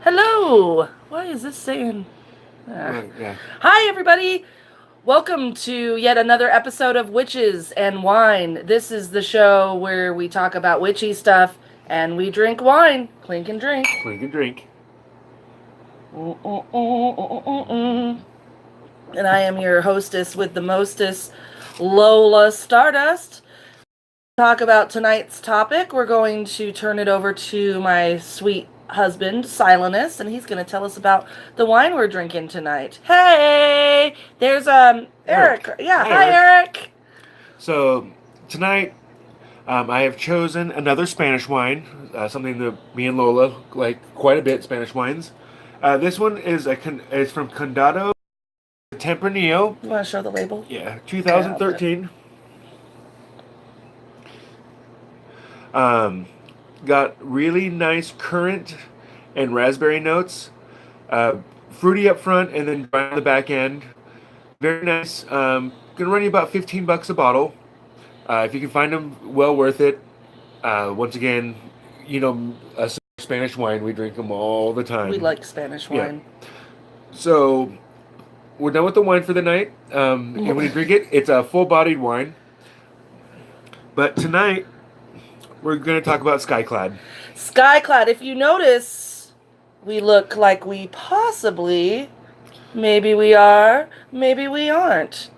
Hello! Why is this saying... Yeah. Hi, everybody! Welcome to yet another episode of Witches and Wine. This is the show where we talk about witchy stuff and we drink wine. Clink and drink. Clink and drink. And I am your hostess with the mostest, Lola Stardust. Talk about tonight's topic. We're going to turn it over to my sweet husband, Silenus, and he's going to tell us about the wine we're drinking tonight. Hey, there's Eric. Yeah, hi Eric. So tonight, I have chosen another Spanish wine, something that me and Lola like quite a bit. Spanish wines. This one is from Condado de Tempranillo. You want to show the label? Yeah, 2013. Got really nice currant and raspberry notes. Fruity up front and then dry on the back end. Very nice. Gonna run you about $15 a bottle. If you can find them, well worth it. Once again, a Spanish wine, we drink them all the time. We like Spanish wine. Yeah. So we're done with the wine for the night. And when you drink it, it's a full-bodied wine. But tonight, we're going to talk about Skyclad. Skyclad. If you notice, we look like we possibly, maybe we are, maybe we aren't.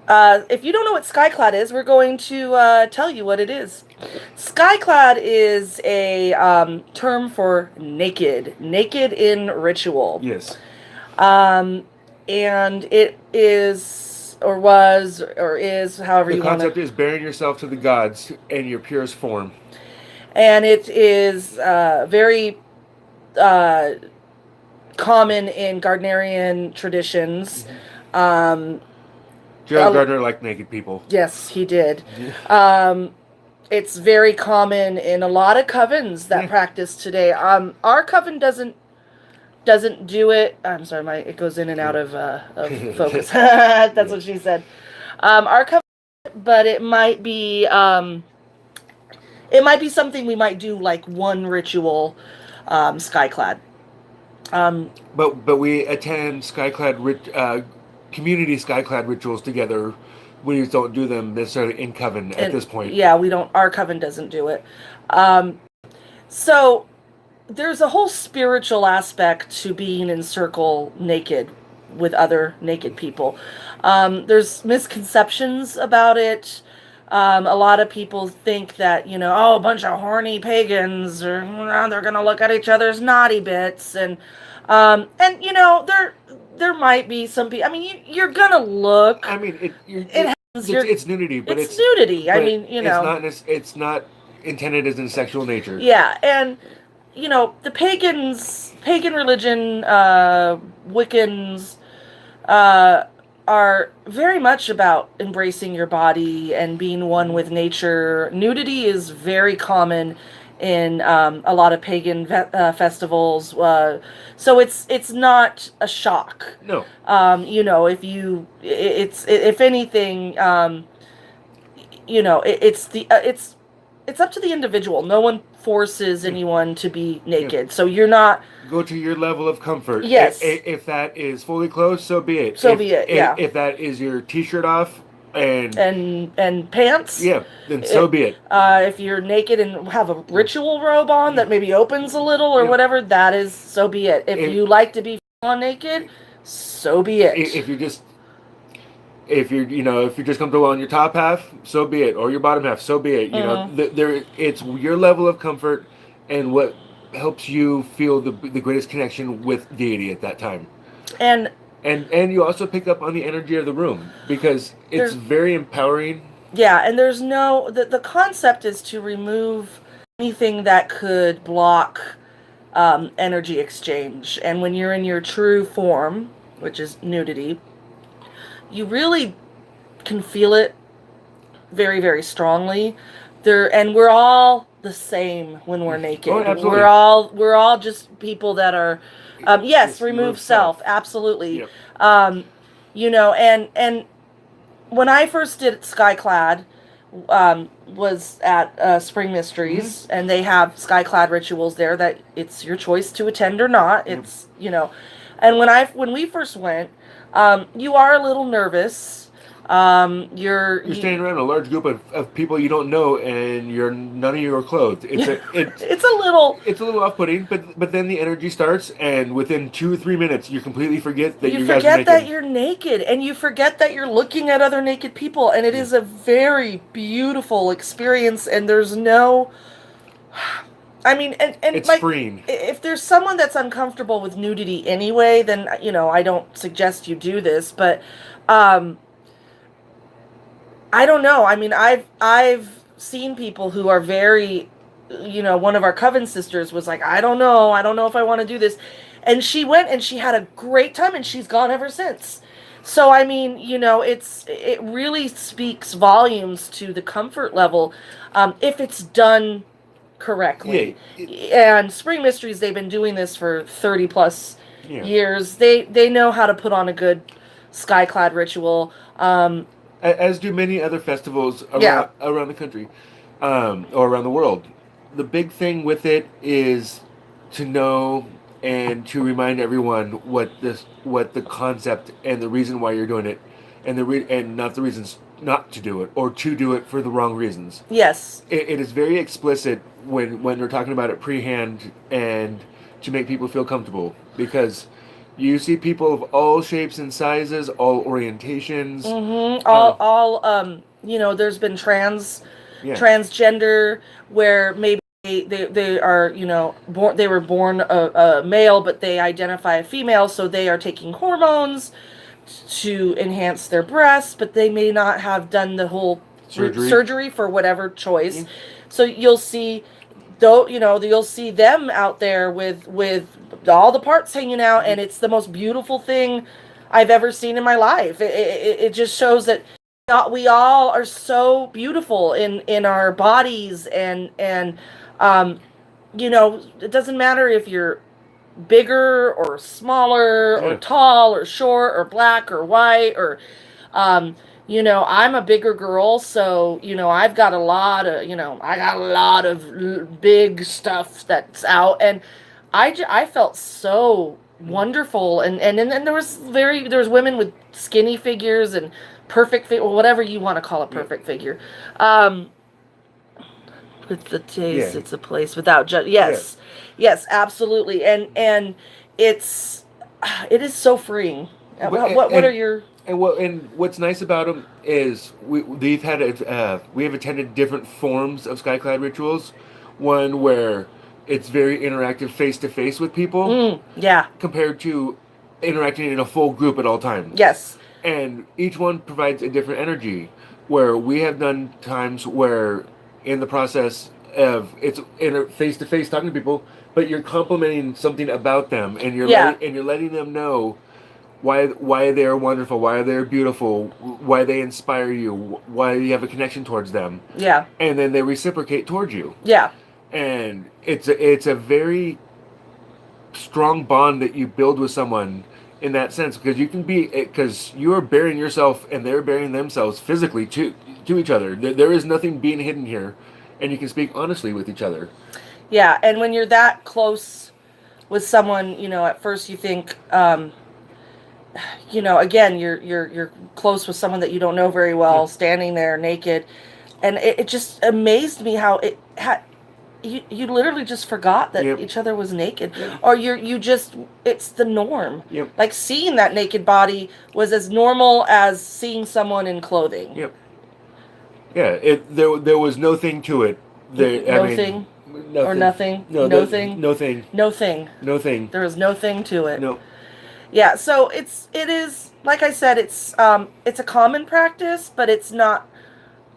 If you don't know what Skyclad is, we're going to tell you what it is. Skyclad is a term for naked in ritual. Yes. And it is, or was, or is, however you want to... The concept is bearing yourself to the gods in your purest form. And it is very common in Gardnerian traditions. Gerald Gardner liked naked people. Yes, he did. It's very common in a lot of covens that practice today. Our coven doesn't do it. I'm sorry, it goes in and out of focus. That's what she said. Our coven, but it might be something we might do like one ritual, Skyclad. But we attend Skyclad community Skyclad rituals together. We just don't do them necessarily in coven at this point. Yeah, we don't. Our coven doesn't do it. So there's a whole spiritual aspect to being in circle naked with other naked people. There's misconceptions about it. A lot of people think that, a bunch of horny pagans, or they're going to look at each other's naughty bits. And there might be some people, you're going to look. It's nudity, but it's nudity. It's not intended as in sexual nature. Yeah, and the pagan religion, Wiccans, are very much about embracing your body and being one with nature. Nudity is very common in a lot of pagan festivals, so it's not a shock. No. If anything, it's up to the individual. No one forces anyone to be naked. So you're not... Go to your level of comfort. Yes. If that is fully clothed, so be it. If that is your t-shirt off and pants, then so be it. If you're naked and have a ritual robe on that maybe opens a little or whatever, that is, so be it. If you like to be on naked, so be it. If you're just comfortable on your top half, so be it, or your bottom half, so be it. It's your level of comfort and what helps you feel the greatest connection with deity at that time. And you also pick up on the energy of the room because it's very empowering. Yeah, and there's the concept is to remove anything that could block energy exchange. And when you're in your true form, which is nudity, you really can feel it very, very strongly. And we're all the same when we're naked. Oh, absolutely. We're all just people that are remove self. Absolutely. Yep. And when I first did Skyclad, was at Spring Mysteries, and they have Skyclad Rituals there that it's your choice to attend or not. It's, and when we first went, you are a little nervous. You're standing around a large group of people you don't know, and none of you are clothed. It's a little off-putting, but then the energy starts, and within 2 or 3 minutes, you completely forget that you guys are naked. That you're naked, and you forget that you're looking at other naked people, and it is a very beautiful experience. And there's no, I mean, and it's freeing. If there's someone that's uncomfortable with nudity anyway, then I don't suggest you do this, but. I don't know. I mean, I've seen people who are very, one of our coven sisters was like, I don't know if I want to do this. And she went and she had a great time, and she's gone ever since. So, I mean, it really speaks volumes to the comfort level, if it's done correctly. Yeah. And Spring Mysteries, they've been doing this for 30 plus years. They know how to put on a good Skyclad ritual. As do many other festivals around the country, or around the world. The big thing with it is to know and to remind everyone what the concept and the reason why you're doing it, and not the reasons not to do it, or to do it for the wrong reasons. Yes. It is very explicit when we're talking about it pre-hand, and to make people feel comfortable, because you see people of all shapes and sizes, all orientations. Mm-hmm. There's been transgender, where maybe they are, they were born a male, but they identify a female, so they are taking hormones to enhance their breasts, but they may not have done the whole surgery for whatever choice. Mm-hmm. So you'll see, you'll see them out there with all the parts hanging out, and it's the most beautiful thing I've ever seen in my life. It just shows that we all are so beautiful in our bodies, and it doesn't matter if you're bigger or smaller or tall or short or black or white or I'm a bigger girl, so I've got a lot of big stuff that's out, and I felt so wonderful, and then there was women with skinny figures and perfect figure, or whatever you want to call a perfect figure. With the taste, it's a place without judgment. Yes, absolutely, and it is so freeing. What are your And what's nice about them is we have attended different forms of Skyclad Rituals. One where it's very interactive, face to face with people. Compared to interacting in a full group at all times. Yes. And each one provides a different energy. Where we have done times where, in the process of it's in face to face talking to people, but you're complimenting something about them, and you're letting them know why they're wonderful, why they're beautiful, why they inspire you, why you have a connection towards them. Yeah. And then they reciprocate towards you. Yeah. And it's a very strong bond that you build with someone in that sense, because you are bearing yourself and they're bearing themselves physically to each other. There is nothing being hidden here, and you can speak honestly with each other. Yeah, and when you're that close with someone, at first you think, again, you're close with someone that you don't know very well, standing there naked, and it just amazed me how it had. You literally just forgot that each other was naked, or it's the norm. Like seeing that naked body was as normal as seeing someone in clothing. Yeah, there was no thing to it. Nothing. There was no thing to it. No. Yeah, so it is like I said, it's a common practice, but it's not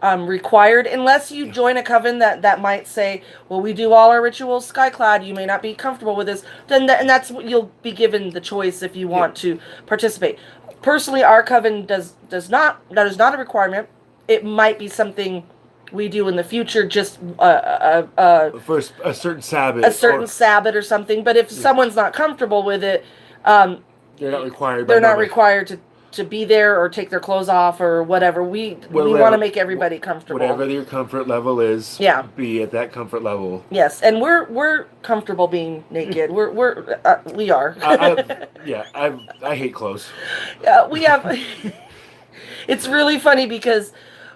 required unless you join a coven that might say, well, we do all our rituals Skyclad, you may not be comfortable with this, and that's what you'll be given the choice if you want to participate. Personally, our coven that is not a requirement. It might be something we do in the future, just for a certain Sabbath, or something. But if someone's not comfortable with it, they're not required. They're not required to to be there or take their clothes off or whatever. We want to make everybody comfortable. Whatever your comfort level is, yeah. Be at that comfort level. Yes, and we're comfortable being naked. We are. I hate clothes. We have. It's really funny because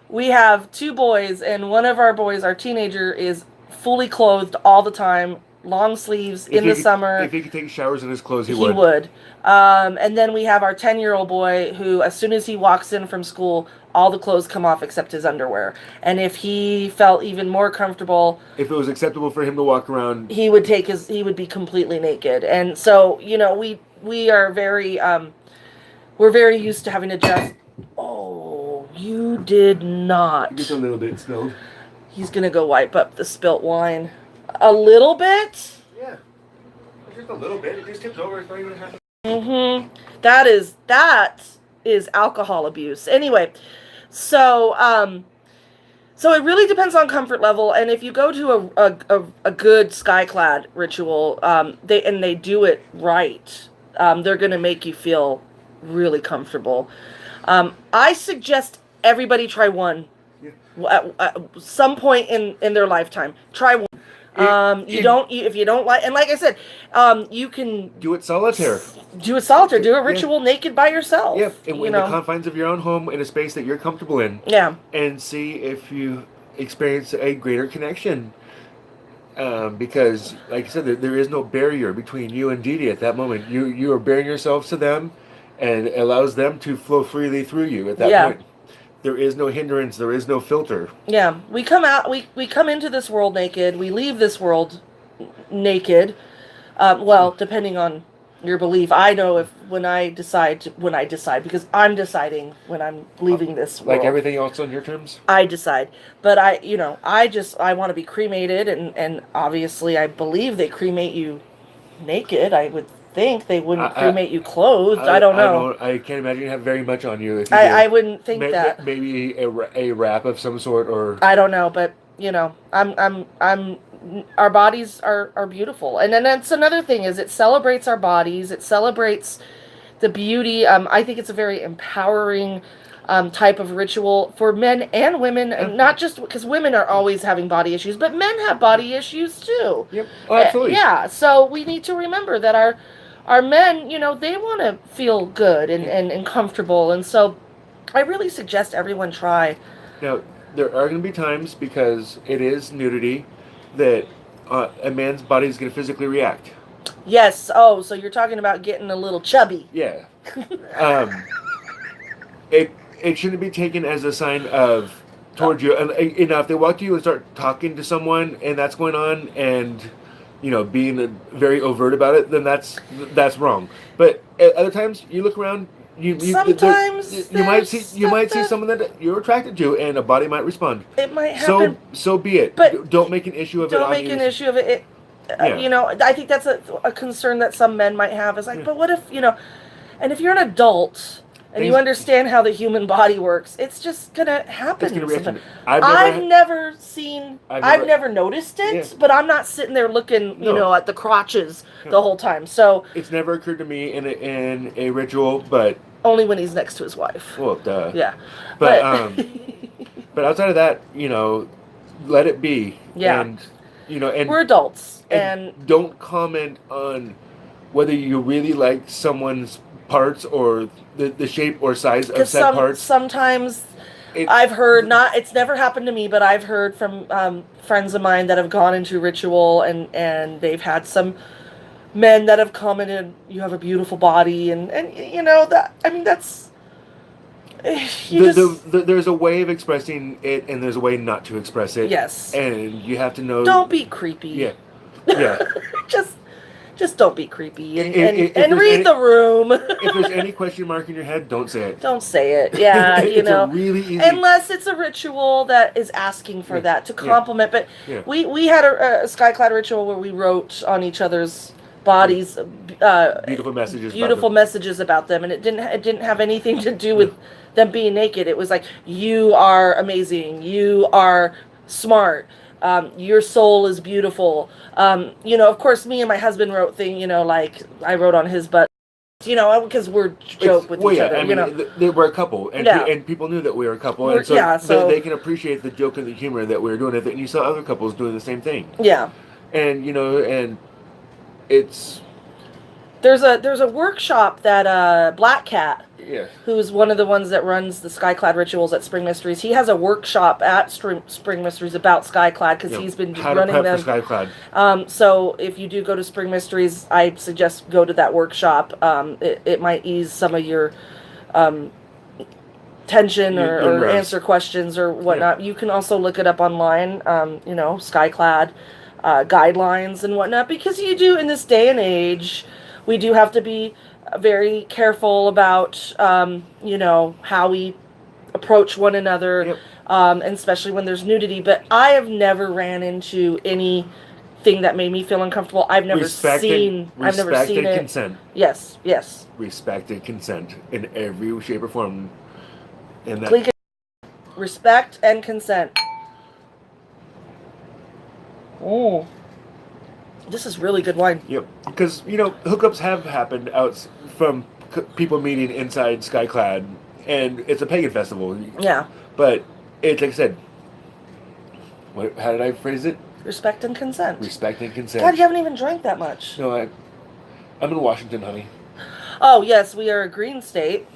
we have 2 boys, and one of our boys, our teenager, is fully clothed all the time, long sleeves in the summer. If he could take showers in his clothes, he would. He would. And then we have our 10-year-old boy who, as soon as he walks in from school, all the clothes come off except his underwear. And if he felt even more comfortable, if it was acceptable for him to walk around, he would be completely naked. And so, we are very, we're very used to having to just, oh, you did not. Just a little bit spilled. He's going to go wipe up the spilt wine. A little bit? Yeah. Just a little bit. It just tips over. It's not even half. Mm-hmm. That is alcohol abuse. Anyway, so it really depends on comfort level, and if you go to a good Skyclad ritual, they do it right, they're going to make you feel really comfortable. I suggest everybody try one. Yeah. At some point in their lifetime. Try one. If you don't like, and like I said, you can do it solitaire. Do a ritual naked by yourself. Yeah, in the confines of your own home, in a space that you're comfortable in. Yeah. And see if you experience a greater connection. Because, like I said, there is no barrier between you and Dee Dee at that moment. You are bearing yourselves to them, and it allows them to flow freely through you at that point. There is no hindrance. There is no filter. Yeah, we come out. We come into this world naked. We leave this world naked. Well, depending on your belief, I know when I decide because I'm deciding when I'm leaving this world. Like everything else on your terms. I decide, but I want to be cremated, and obviously I believe they cremate you naked. I would think they wouldn't cremate you clothed. I don't know. I can't imagine you have very much on you. If you I wouldn't think that. Maybe a wrap of some sort, or I don't know, but I'm. Our bodies are beautiful, and then that's another thing is it celebrates our bodies. It celebrates the beauty. I think it's a very empowering type of ritual for men and women, and not just because women are always having body issues, but men have body issues too. Yep, oh, absolutely. Yeah, so we need to remember that our men, they want to feel good and comfortable, and so I really suggest everyone try. Now, there are going to be times, because it is nudity, that a man's body is going to physically react. Yes. Oh, so you're talking about getting a little chubby. Yeah. It shouldn't be taken as a sign of towards you. And if they walk to you and start talking to someone, and that's going on, and being very overt about it, then that's wrong. But at other times, you look around. Sometimes you might see someone that you're attracted to, and a body might respond. It might happen. So be it. But don't make an issue of it. Don't make an issue of it. I think that's a concern that some men might have. Is like, but what if and if you're an adult and you understand how the human body works, it's just gonna happen. It's gonna react. I've never noticed it, but I'm not sitting there looking, at the crotches the whole time. So it's never occurred to me in a ritual, but only when he's next to his wife. Well, duh. Yeah, but but outside of that, let it be. Yeah, and and we're adults, and don't comment on whether you really like someone's parts or the shape or size of said parts. Sometimes I've heard, it's never happened to me, but I've heard from friends of mine that have gone into ritual, and they've had some men that have commented, "You have a beautiful body," and that's. There's a way of expressing it, and there's a way not to express it. Yes. And you have to know. Don't be creepy. Yeah. Yeah. Just don't be creepy and read the room. If there's any question mark in your head, don't say it. Don't say it. Yeah, it's a really easy. Unless it's a ritual that is asking for that to compliment. But we had a Skyclad ritual where we wrote on each other's bodies beautiful messages about them, and it didn't have anything to do with them being naked. It was like, you are amazing, you are smart, your soul is beautiful. Of course, me and my husband wrote like I wrote on his butt, because we're joke with each other. I mean, they were a couple, and and people knew that we were a couple, and so they can appreciate the joke and the humor that we were doing. And you saw other couples doing the same thing. Yeah. And and it's there's a workshop that Black Cat, yeah, who's one of the ones that runs the Skyclad Rituals at Spring Mysteries. He has a workshop at Spring Mysteries about Skyclad because he's been running them. For Skyclad. So if you do go to Spring Mysteries, I suggest go to that workshop. It might ease some of your tension or answer questions or whatnot. Yeah. You can also look it up online. Skyclad guidelines and whatnot, because you do, in this day and age, we do have to be very careful about, how we approach one another, yep. And especially when there's nudity. But I have never ran into anything that made me feel uncomfortable. I've never seen it. Consent. Yes. Respected consent in every shape or form. In that. Respect and consent. Oh. This is really good wine. Yep, because hookups have happened out from people meeting inside Skyclad, and it's a pagan festival. Yeah, but it's like I said. How did I phrase it? Respect and consent. Respect and consent. God, you haven't even drank that much. No, I'm in Washington, honey. Oh yes, we are a green state.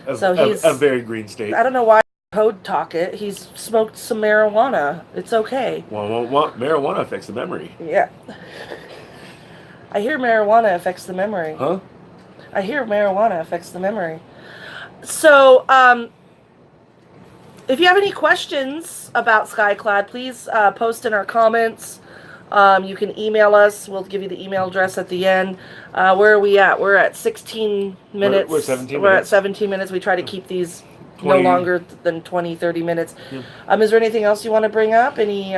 He's a very green state. I don't know why. Code talk it. He's smoked some marijuana. It's okay. Well, marijuana affects the memory. Yeah. I hear marijuana affects the memory. Huh? I hear marijuana affects the memory. So, if you have any questions about Skyclad, please post in our comments. You can email us. We'll give you the email address at the end. Where are we at? We're at 16 minutes. We're 17 minutes. We're at 17 minutes. We try to keep these 20. No longer than 20, 30 minutes. Yeah. Is there anything else you want to bring up? Any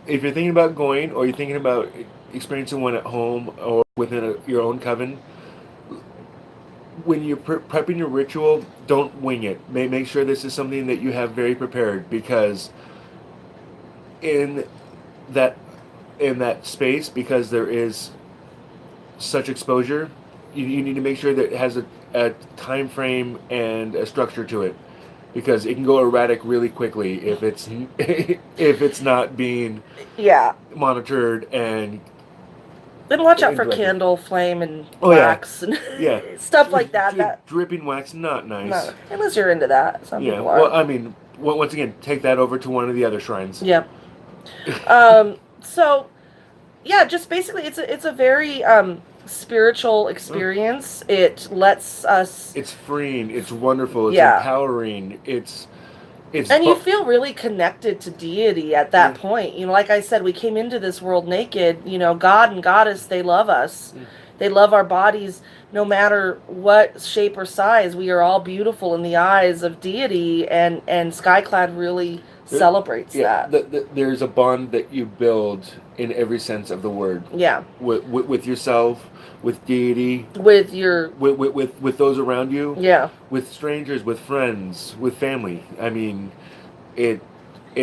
if you're thinking about going, or you're thinking about experiencing one at home or within your own coven, when you're prepping your ritual, don't wing it. Make sure this is something that you have very prepared, because in that space, because there is such exposure, you need to make sure that it has a time frame and a structure to it, because it can go erratic really quickly if it's not being monitored. And then watch out for candle flame and wax and stuff like that. Dripping wax, not nice. No, unless you're into that. Some people are. Well, I mean, once again, take that over to one of the other shrines. Yep. Just basically, it's a very spiritual experience. It lets us. It's freeing. It's wonderful. It's empowering. It's. And you feel really connected to deity at that point. Like I said, we came into this world naked. God and Goddess, they love us. They love our bodies, no matter what shape or size. We are all beautiful in the eyes of deity, and Skyclad really celebrates that. There's a bond that you build in every sense of the word. Yeah. With yourself, with deity, with those around you. Yeah. With strangers, with friends, with family. I mean, it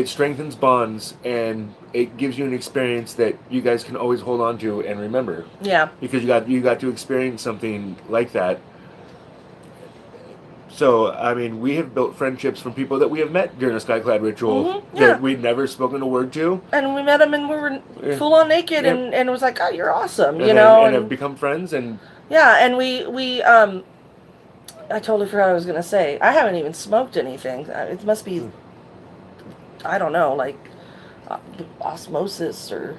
strengthens bonds, and it gives you an experience that you guys can always hold on to and remember. Yeah. Because you got to experience something like that. So, I mean, we have built friendships from people that we have met during a Skyclad ritual that we'd never spoken a word to. And we met them, and we were full on naked, and it was like, oh, you're awesome, and have become friends. And and we I totally forgot what I was going to say. I haven't even smoked anything. It must be, I don't know, like osmosis or...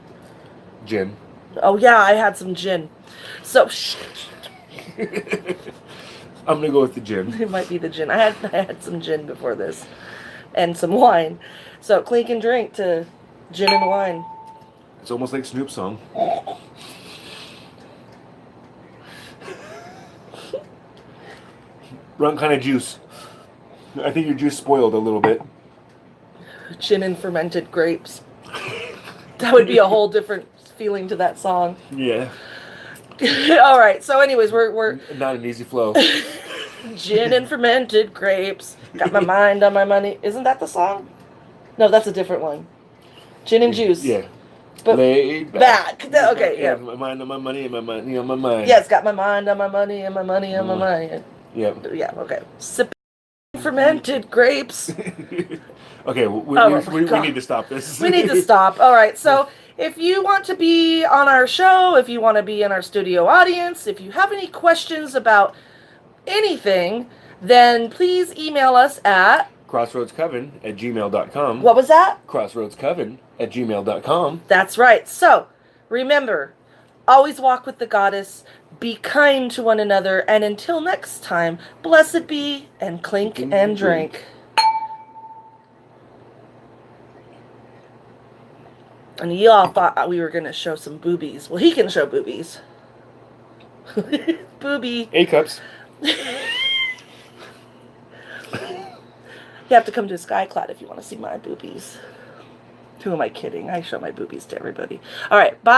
Gin. Oh, yeah, I had some gin. So, I'm going to go with the gin. It might be the gin. I had some gin before this. And some wine. So, clink and drink to gin and wine. It's almost like Snoop's song. Wrong kind of juice. I think your juice spoiled a little bit. Gin and fermented grapes. That would be a whole different feeling to that song. Yeah. All right. So, anyways, we're not an easy flow. Gin and fermented grapes. Got my mind on my money. Isn't that the song? No, that's a different one. Gin and juice. Yeah. but laid back. Okay, yeah. My mind on my money and my money on my mind. Yes, got my mind on my money and my money on my money. Yep. Yeah, okay. Sipping fermented grapes. Okay, we need to stop this. We need to stop. All right, so if you want to be on our show, if you want to be in our studio audience, if you have any questions about anything, then please email us at crossroadscoven@gmail.com. What was that? crossroadscoven@gmail.com. That's right. So, remember, always walk with the goddess, be kind to one another, and until next time, blessed be, and clink and drink. And y'all thought we were going to show some boobies. Well, he can show boobies. Booby. A-cups. You have to come to Skyclad if you want to see my boobies. Who am I kidding? I show my boobies to everybody. All right, bye.